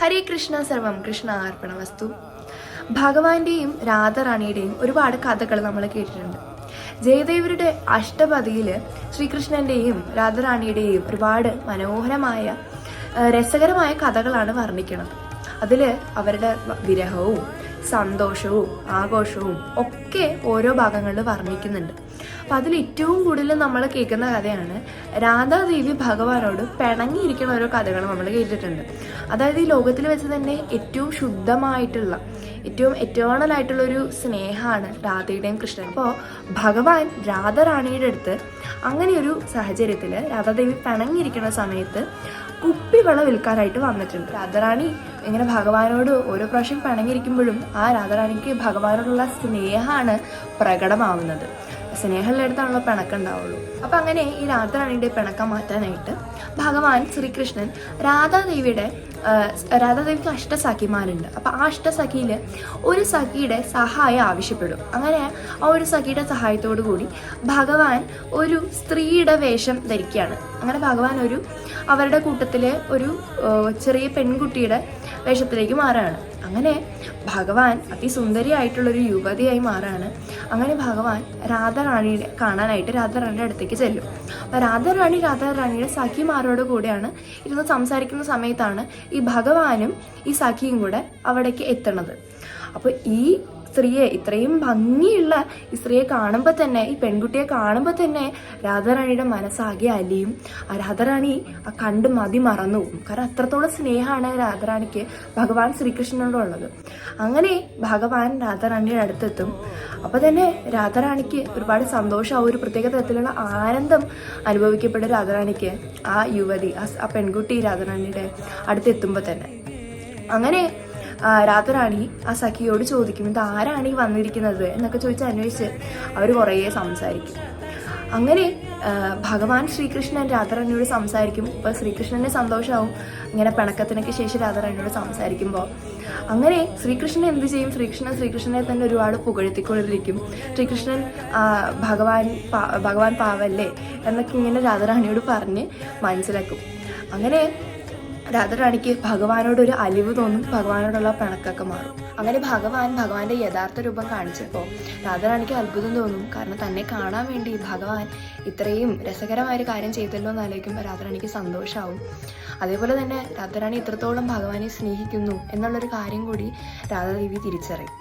ഹരേ കൃഷ്ണ, സർവം കൃഷ്ണ അർപ്പണമസ്തു. ഭഗവാന്റെയും രാധാറാണിയുടെയും ഒരുപാട് കഥകൾ നമ്മൾ കേട്ടിട്ടുണ്ട്. ജയദേവരുടെ അഷ്ടപതിയിൽ ശ്രീകൃഷ്ണന്റെയും രാധാറാണിയുടെയും ഒരുപാട് മനോഹരമായ രസകരമായ കഥകളാണ് വർണ്ണിക്കുന്നത്. അതിൽ അവരുടെ വിരഹവും സന്തോഷവും ആഘോഷവും ഒക്കെ ഓരോ ഭാഗങ്ങളിൽ വർണ്ണിക്കുന്നുണ്ട്. അപ്പം അതിൽ ഏറ്റവും കൂടുതൽ നമ്മൾ കേൾക്കുന്ന കഥയാണ് രാധാദേവി ഭഗവാനോട് പിണങ്ങിയിരിക്കുന്ന ഓരോ കഥകൾ നമ്മൾ കേട്ടിട്ടുണ്ട്. അതായത് ഈ ലോകത്തിൽ വെച്ച് തന്നെ ഏറ്റവും ശുദ്ധമായിട്ടുള്ള ഏറ്റവും എറ്റേണൽ ആയിട്ടുള്ളൊരു സ്നേഹമാണ് രാധയുടെയും കൃഷ്ണൻ. അപ്പോൾ ഭഗവാൻ രാധാറാണിയുടെ അടുത്ത് അങ്ങനെയൊരു സാഹചര്യത്തിൽ രാധാദേവി പിണങ്ങിയിരിക്കുന്ന സമയത്ത് കുപ്പിവള വിൽക്കാനായിട്ട് വന്നിട്ടുണ്ട്. രാധാറാണി ഇങ്ങനെ ഭഗവാനോട് ഓരോ പ്രാവശ്യം പിണങ്ങിയിരിക്കുമ്പോഴും ആ രാധാറാണിക്ക് ഭഗവാനോടുള്ള സ്നേഹമാണ് പ്രകടമാവുന്നത്. സ്നേഹമുള്ളിടത്താണല്ലോ പിണക്കുണ്ടാവുള്ളൂ. അപ്പം അങ്ങനെ ഈ രാധാറാണിയുടെ പിണക്കം മാറ്റാനായിട്ട് ഭഗവാൻ ശ്രീകൃഷ്ണൻ രാധാദേവിക്ക് അഷ്ടസഖിമാരുണ്ട്. അപ്പം ആ അഷ്ടസഖിയിൽ ഒരു സഖിയുടെ സഹായം ആവശ്യപ്പെടും. അങ്ങനെ ആ ഒരു സഖിയുടെ സഹായത്തോടു കൂടി ഭഗവാൻ ഒരു സ്ത്രീയുടെ വേഷം ധരിക്കുകയാണ്. അങ്ങനെ ഭഗവാൻ അവരുടെ കൂട്ടത്തിലെ ഒരു ചെറിയ പെൺകുട്ടിയുടെ വേഷത്തിലേക്ക് മാറുകയാണ്. അങ്ങനെ ഭഗവാൻ അതിസുന്ദരിയായിട്ടുള്ളൊരു യുവതിയായി മാറുകയാണ്. അങ്ങനെ ഭഗവാൻ രാധാറാണിയെ കാണാനായിട്ട് രാധാറാണിയുടെ അടുത്തേക്ക് ചെല്ലും. അപ്പോൾ രാധാറാണിയുടെ സഖിമാരോട് കൂടെയാണ് ഇരുന്ന് സംസാരിക്കുന്ന സമയത്താണ് ഈ ഭഗവാനും ഈ സഖിയും കൂടെ അവിടേക്ക് എത്തണത്. അപ്പോൾ ഈ സ്ത്രീയെ, ഇത്രയും ഭംഗിയുള്ള ഈ സ്ത്രീയെ കാണുമ്പോൾ തന്നെ, ഈ പെൺകുട്ടിയെ കാണുമ്പോൾ തന്നെ രാധാറാണിയുടെ മനസ്സാകെ അലിയും. ആ രാധാറാണി ആ കണ്ട് മതി മറന്നു പോകും. കാരണം അത്രത്തോളം സ്നേഹമാണ് രാധാറാണിക്ക് ഭഗവാൻ ശ്രീകൃഷ്ണനോടുള്ളത്. അങ്ങനെ ഭഗവാൻ രാധാറാണിയുടെ അടുത്തെത്തും. അപ്പോൾ തന്നെ രാധാറാണിക്ക് ഒരുപാട് സന്തോഷം, ഒരു പ്രത്യേക തരത്തിലുള്ള ആനന്ദം അനുഭവിക്കപ്പെട്ട രാധാറാണിക്ക് ആ യുവതി, ആ പെൺകുട്ടി രാധാറാണിയുടെ അടുത്തെത്തുമ്പോൾ തന്നെ അങ്ങനെ രാധാറാണി ആ സഖിയോട് ചോദിക്കും, ഇത് ആരാണ് ഈ വന്നിരിക്കുന്നത് എന്നൊക്കെ ചോദിച്ച് അന്വേഷിച്ച് അവർ കുറേ സംസാരിക്കും. അങ്ങനെ ഭഗവാൻ ശ്രീകൃഷ്ണൻ രാധാറാണിയോട് സംസാരിക്കും. ഇപ്പോൾ ശ്രീകൃഷ്ണന് സന്തോഷമാവും ഇങ്ങനെ പിണക്കത്തിനൊക്കെ ശേഷം രാധാറാണിയോട് സംസാരിക്കുമ്പോൾ. അങ്ങനെ ശ്രീകൃഷ്ണൻ എന്ത് ചെയ്യും? ശ്രീകൃഷ്ണനെ തന്നെ ഒരുപാട് പുകഴ്ത്തിക്കൊണ്ടിരിക്കും. ശ്രീകൃഷ്ണൻ ഭഗവാൻ പാവല്ലേ എന്നൊക്കെ ഇങ്ങനെ രാധാറാണിയോട് പറഞ്ഞ് മനസ്സിലാക്കും. അങ്ങനെ രാധാറാണിക്ക് ഭഗവാനോടൊരു അലിവ് തോന്നും. ഭഗവാനോടുള്ള പിണക്കൊക്കെ മാറും. അങ്ങനെ ഭഗവാന്റെ യഥാർത്ഥ രൂപം കാണിച്ചപ്പോൾ രാധാറാണിക്ക് അത്ഭുതം തോന്നും. കാരണം തന്നെ കാണാൻ വേണ്ടി ഭഗവാൻ ഇത്രയും രസകരമായൊരു കാര്യം ചെയ്തല്ലോ എന്ന് ആലോചിക്കുമ്പോൾ രാധാറാണിക്ക് സന്തോഷമാവും. അതേപോലെ തന്നെ രാധാറാണി ഇത്രത്തോളം ഭഗവാനെ സ്നേഹിക്കുന്നു എന്നുള്ളൊരു കാര്യം കൂടി രാധാദേവി തിരിച്ചറിയും.